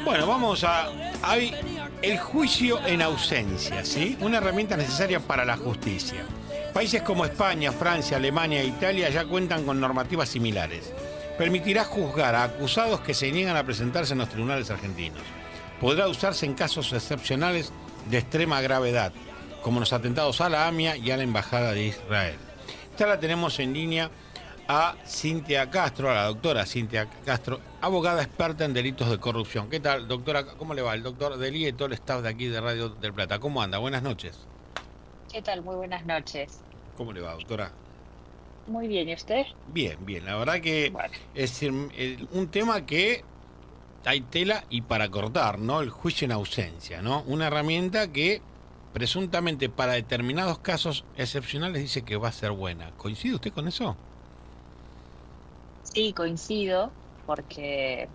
Bueno, hay el juicio en ausencia, ¿sí? Una herramienta necesaria para la justicia. Países como España, Francia, Alemania e Italia ya cuentan con normativas similares. Permitirá juzgar a acusados que se niegan a presentarse en los tribunales argentinos. Podrá usarse en casos excepcionales de extrema gravedad, como los atentados a la AMIA y a la Embajada de Israel. Ya la tenemos en línea a Cintia Castro, a la doctora Cintia Castro, abogada experta en delitos de corrupción. ¿Qué tal, doctora? ¿Cómo le va? El doctor Delí y todo el staff de aquí de Radio del Plata. ¿Cómo anda? Buenas noches. ¿Qué tal? Muy buenas noches. ¿Cómo le va, doctora? Muy bien, ¿y usted? Bien, bien. La verdad que Bueno, es un tema que hay tela y para cortar, ¿no? El juicio en ausencia, ¿no? Una herramienta que presuntamente para determinados casos excepcionales dice que va a ser buena. ¿Coincide usted con eso? sí, coincido, porque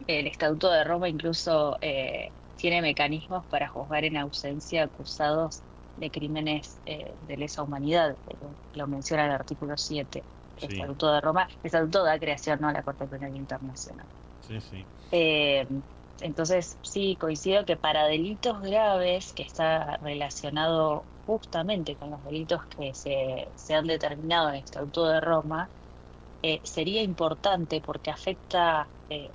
el Estatuto de Roma incluso tiene mecanismos para juzgar en ausencia acusados de crímenes de lesa humanidad. Lo menciona el artículo 7 del Sí, Estatuto de Roma. El Estatuto da creación, ¿no?, a la Corte Penal Internacional. sí, sí. Eh, entonces, sí, coincido que para delitos graves, que está relacionado justamente con los delitos que se han determinado en el Estatuto de Roma, sería importante porque afecta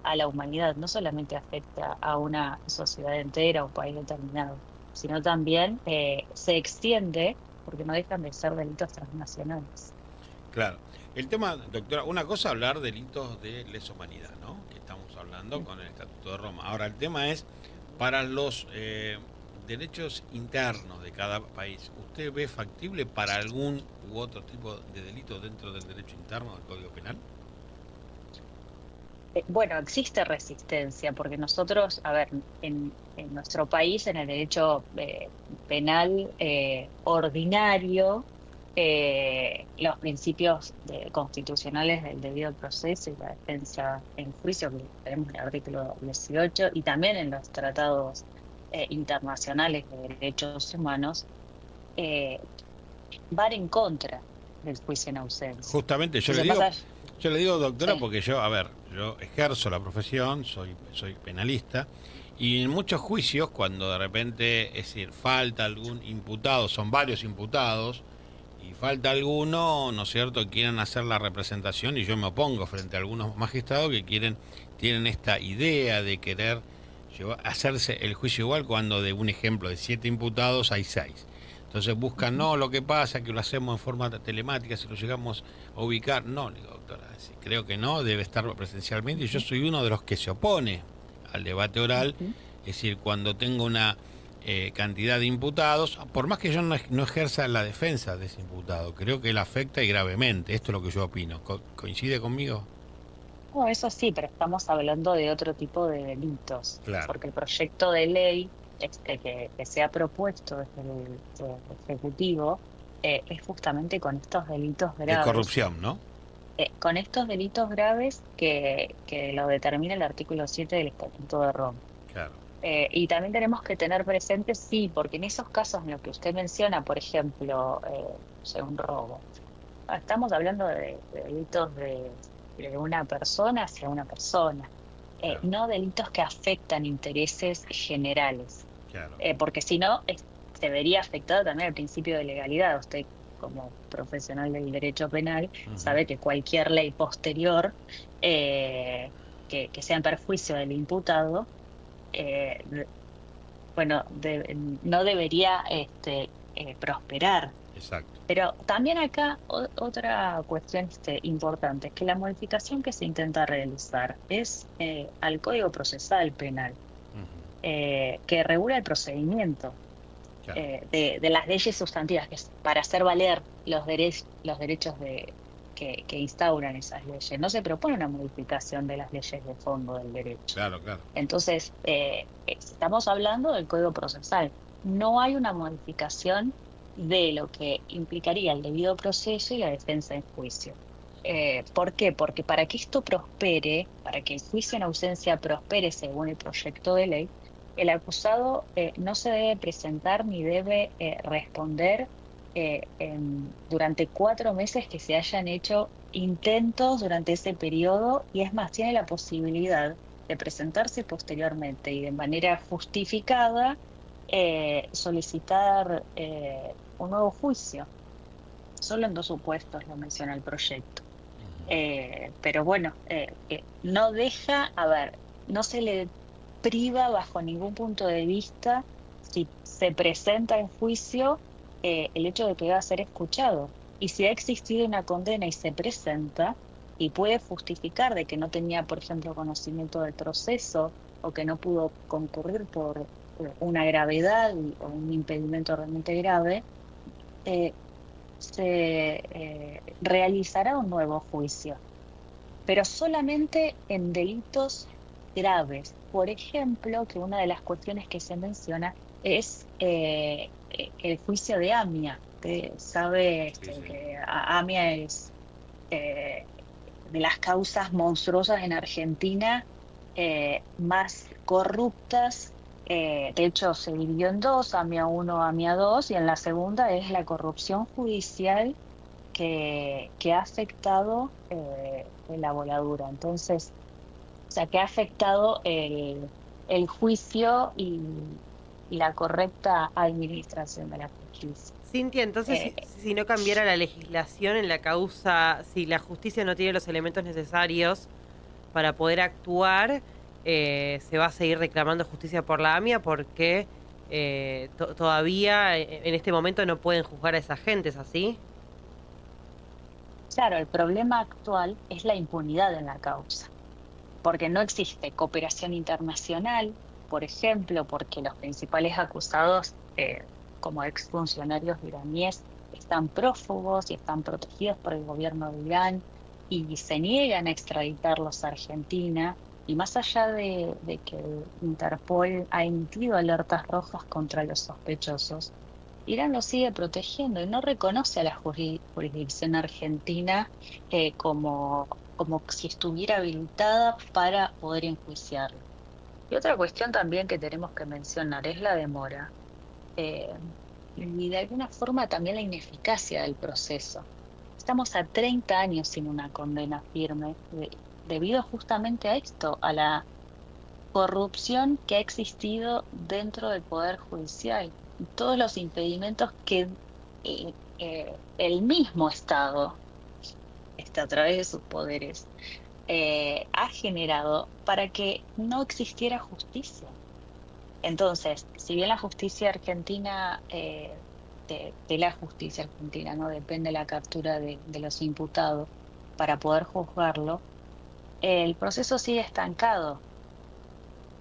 a la humanidad, no solamente afecta a una sociedad entera o un país determinado, sino también se extiende, porque no dejan de ser delitos transnacionales. Claro. El tema, doctora, una cosa hablar delitos de lesa humanidad, ¿no? Que estamos hablando con el Estatuto de Roma. Ahora, el tema es para los derechos internos de cada país. ¿Usted ve factible para algún u otro tipo de delito dentro del derecho interno del Código Penal? Bueno, existe resistencia, porque nosotros, a ver, en nuestro país, en el derecho penal ordinario, los principios constitucionales del debido proceso y la defensa en juicio, que tenemos en el artículo 18, y también en los tratados internacionales de derechos humanos, eh, van en contra del juicio en ausencia. Justamente Entonces, más allá, yo le digo, doctora, sí. porque yo, a ver, yo ejerzo la profesión, soy penalista, y en muchos juicios, cuando de repente, es decir, falta algún imputado, son varios imputados, y falta alguno, ¿no es cierto?, quieren hacer la representación, y yo me opongo frente a algunos magistrados que tienen esta idea de querer hacerse el juicio igual cuando de un ejemplo de 7 imputados hay 6. Entonces buscan, Ujú. no, lo que pasa es que lo hacemos en forma telemática, si lo llegamos a ubicar. No, le digo, doctora, creo que no, debe estar presencialmente. Y yo Ujú. soy uno de los que se opone al debate oral, Ujú. es decir, cuando tengo una cantidad de imputados, por más que yo no ejerza la defensa de ese imputado, creo que él afecta y gravemente. Esto es lo que yo opino. ¿Coincide conmigo? No, eso sí, pero estamos hablando de otro tipo de delitos, Claro. porque el proyecto de ley que se ha propuesto desde el Ejecutivo es justamente con estos delitos De graves, corrupción, ¿no? que lo determina el artículo 7 del Estatuto de Roma. Claro. Y también tenemos que tener presente, sí, porque en esos casos en los que usted menciona, por ejemplo, no sé, un robo, estamos hablando de delitos de una persona hacia una persona, Claro, no delitos que afectan intereses generales, claro. porque si no, se vería afectado también el principio de legalidad. Usted, como profesional del derecho penal, Ujú. sabe que cualquier ley posterior que sea en perjuicio del imputado, eh, bueno, no debería prosperar. Exacto. Pero también acá otra cuestión importante es que la modificación que se intenta realizar es al Código Procesal Penal, Ujú. que regula el procedimiento Claro. de las leyes sustantivas, que es para hacer valer los derechos que instauran esas leyes. No se propone una modificación de las leyes de fondo del derecho. Claro, claro. Entonces, estamos hablando del Código Procesal. No hay una modificación de lo que implicaría el debido proceso y la defensa en juicio. ¿Por qué? Porque para que esto prospere, para que el juicio en ausencia prospere según el proyecto de ley, el acusado no se debe presentar ni debe responder durante 4 meses que se hayan hecho intentos durante ese periodo, y es más, tiene la posibilidad de presentarse posteriormente y de manera justificada solicitar un nuevo juicio. Solo en 2 supuestos lo menciona el proyecto. Pero bueno, no deja, a ver, no se le priva bajo ningún punto de vista, si se presenta en juicio, el hecho de que va a ser escuchado. Y si ha existido una condena y se presenta y puede justificar de que no tenía, por ejemplo, conocimiento del proceso o que no pudo concurrir por una gravedad o un impedimento realmente grave, se realizará un nuevo juicio, pero solamente en delitos graves. Por ejemplo, que una de las cuestiones que se menciona es el juicio de AMIA. Usted sabe que AMIA es de las causas monstruosas en Argentina más corruptas. De hecho, se dividió en 2, AMIA 1, AMIA 2, y en la segunda es la corrupción judicial que ha afectado la voladura. Entonces, o sea, que ha afectado el juicio y la correcta administración de la justicia. Cintia, entonces, si no cambiara la legislación en la causa, si la justicia no tiene los elementos necesarios para poder actuar, se va a seguir reclamando justicia por la AMIA porque todavía en este momento no pueden juzgar a esa gente, ¿es así? Claro, el problema actual es la impunidad en la causa, porque no existe cooperación internacional, por ejemplo, porque los principales acusados, como exfuncionarios iraníes, están prófugos y están protegidos por el gobierno de Irán y se niegan a extraditarlos a Argentina. Y más allá de que Interpol ha emitido alertas rojas contra los sospechosos, Irán los sigue protegiendo y no reconoce a la jurisdicción argentina como si estuviera habilitada para poder enjuiciarlo. Y otra cuestión también que tenemos que mencionar es la demora y de alguna forma también la ineficacia del proceso. Estamos a 30 años sin una condena firme debido justamente a esto, a la corrupción que ha existido dentro del Poder Judicial. Todos los impedimentos que el mismo Estado, a través de sus poderes, ha generado para que no existiera justicia. Entonces, si bien la justicia argentina, de la justicia argentina, no depende la captura de los imputados para poder juzgarlo, el proceso sigue estancado.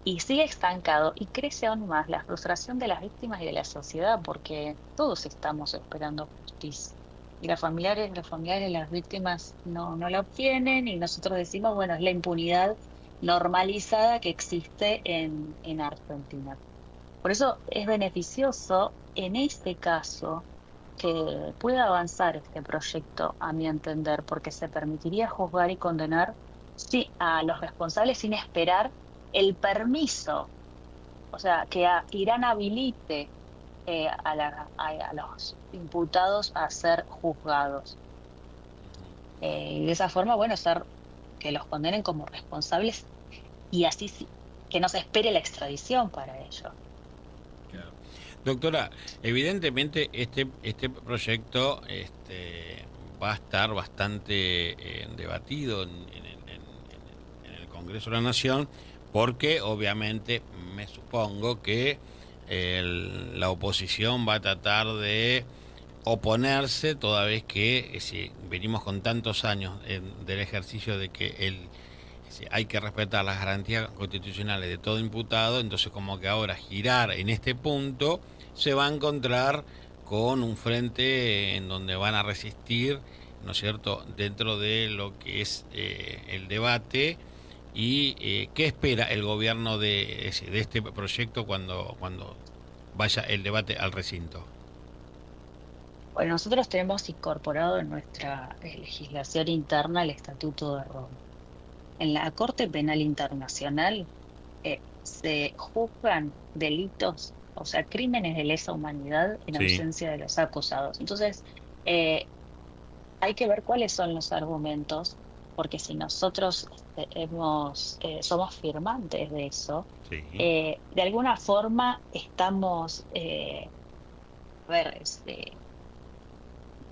Y sigue estancado y crece aún más la frustración de las víctimas y de la sociedad, porque todos estamos esperando justicia. Y los familiares de las víctimas no la obtienen, y nosotros decimos, bueno, es la impunidad normalizada que existe en Argentina. Por eso es beneficioso en este caso que pueda avanzar este proyecto, a mi entender, porque se permitiría juzgar y condenar a los responsables sin esperar el permiso, o sea, que Irán habilite a los imputados a ser juzgados. Y de esa forma, bueno, que los condenen como responsables y así que no se espere la extradición para ello. Claro. Doctora, evidentemente este proyecto va a estar bastante debatido en el Congreso de la Nación, porque obviamente me supongo que la oposición va a tratar de oponerse, toda vez que si venimos con tantos años del ejercicio de que hay que respetar las garantías constitucionales de todo imputado, entonces como que ahora girar en este punto se va a encontrar con un frente en donde van a resistir, ¿no es cierto?, dentro de lo que es el debate. ¿Y qué espera el gobierno de este proyecto cuando vaya el debate al recinto? Bueno, nosotros tenemos incorporado en nuestra legislación interna el Estatuto de Roma. En la Corte Penal Internacional se juzgan delitos, o sea, crímenes de lesa humanidad en ausencia de los acusados. Entonces, hay que ver cuáles son los argumentos porque si nosotros somos firmantes de eso, Sí. de alguna forma estamos, a ver,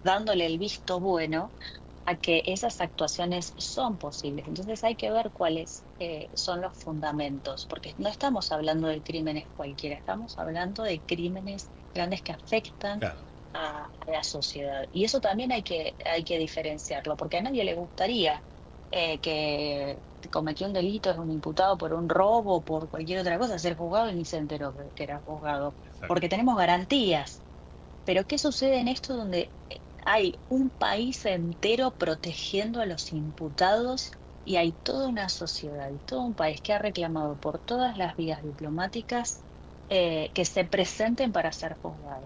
dándole el visto bueno a que esas actuaciones son posibles. Entonces hay que ver cuáles son los fundamentos, porque no estamos hablando de crímenes cualquiera, estamos hablando de crímenes grandes que afectan Claro. a la sociedad. Y eso también hay que diferenciarlo, porque a nadie le gustaría que cometió un delito, es un imputado por un robo, por cualquier otra cosa, ser juzgado y ni se enteró que era juzgado, Exacto. porque tenemos garantías. Pero ¿qué sucede en esto donde hay un país entero protegiendo a los imputados y hay toda una sociedad y todo un país que ha reclamado por todas las vías diplomáticas que se presenten para ser juzgados?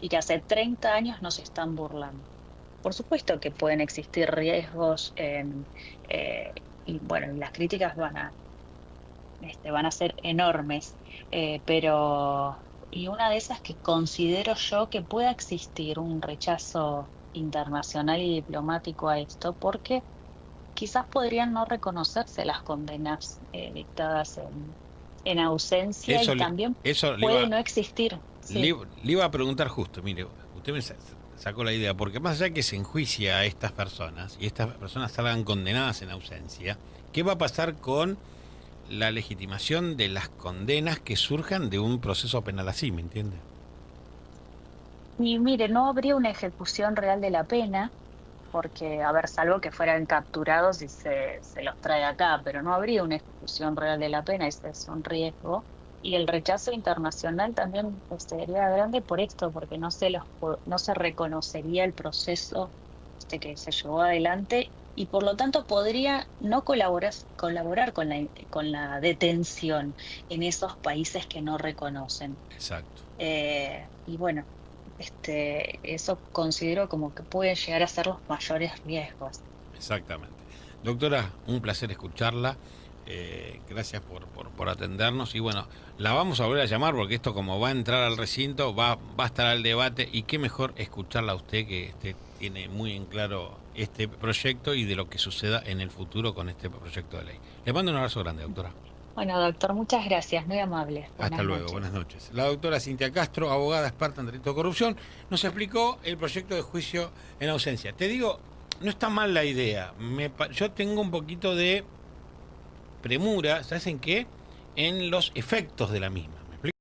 Y que hace 30 años nos están burlando. Por supuesto que pueden existir riesgos y bueno, las críticas van a ser enormes, pero y una de esas que considero yo que pueda existir un rechazo internacional y diplomático a esto, porque quizás podrían no reconocerse las condenas dictadas en ausencia Eso y le, también eso le puede iba, no existir. le, Sí. le iba a preguntar justo, mire, usted me sacó la idea, porque más allá que se enjuicia a estas personas y estas personas salgan condenadas en ausencia, ¿qué va a pasar con la legitimación de las condenas que surjan de un proceso penal así, me entiende? Y mire, no habría una ejecución real de la pena, porque, a ver, salvo que fueran capturados y se los trae acá, pero no habría una ejecución real de la pena, ese es un riesgo. Y el rechazo internacional también sería grande por esto, porque no se reconocería el proceso que se llevó adelante y por lo tanto podría no colaborar con la detención en esos países que no reconocen. Exacto. Y bueno, eso considero como que pueden llegar a ser los mayores riesgos. Exactamente. Doctora, un placer escucharla. Gracias por atendernos. Y bueno, la vamos a volver a llamar porque esto, como va a entrar al recinto, va a estar al debate. Y qué mejor escucharla a usted, que tiene muy en claro este proyecto y de lo que suceda en el futuro con este proyecto de ley. Le mando un abrazo grande, doctora. Bueno, doctor, muchas gracias, muy amable. Hasta luego, buenas noches. La doctora Cintia Castro, abogada experta en delito de corrupción, nos explicó el proyecto de juicio en ausencia. Te digo, no está mal la idea. Yo tengo un poquito de premura, ¿sabes en qué? En los efectos de la misma.